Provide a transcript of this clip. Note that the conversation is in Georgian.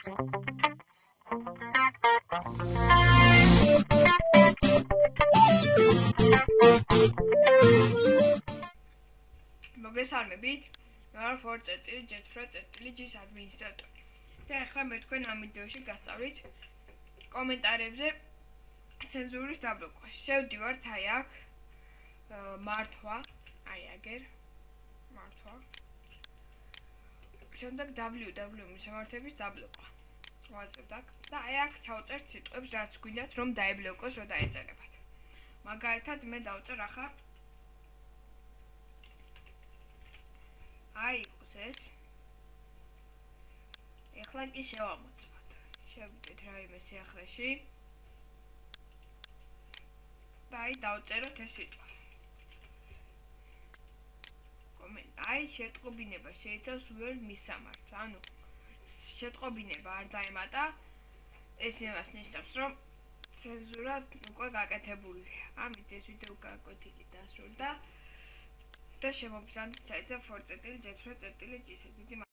მოგესალმებით, მე ვარ for.j.g-ს ადმინისტრატორი. და ახლა მე თქვენ ამ ვიდეოში გასწავლით კომენტარებზე ცენზურის დაბლოკვა. შევდივართ აი აქ მართვა, აი აგერ მართვა. შემდეგ www მისამართების დაბლოკვა. ვაწყებთ აქ და აი აქ ჩავწერთ სიტყვებს, რაც გვინდათ რომ დაიბლოკოს, რომ დაეწერებათ. მაგალითად მე დავწერ ახლა აი იყოს ეს. ეხლა კი შევამოწმოთ. შევიდეთ რაიმე სიახლეში. და აი დავწეროთ ეს სიტყვა. აი შეტყობინება შეიცავს უელ მისამართს. ანუ შეტყობინება არ დაემატა. ეს იმას ნიშნავს, რომ ცენზურა უკვე გაკეთებულია. ამით ეს ვიდეო გაკვეთილი დასრულდა. და შემოგზავნით საიტზე for.j.g-ს.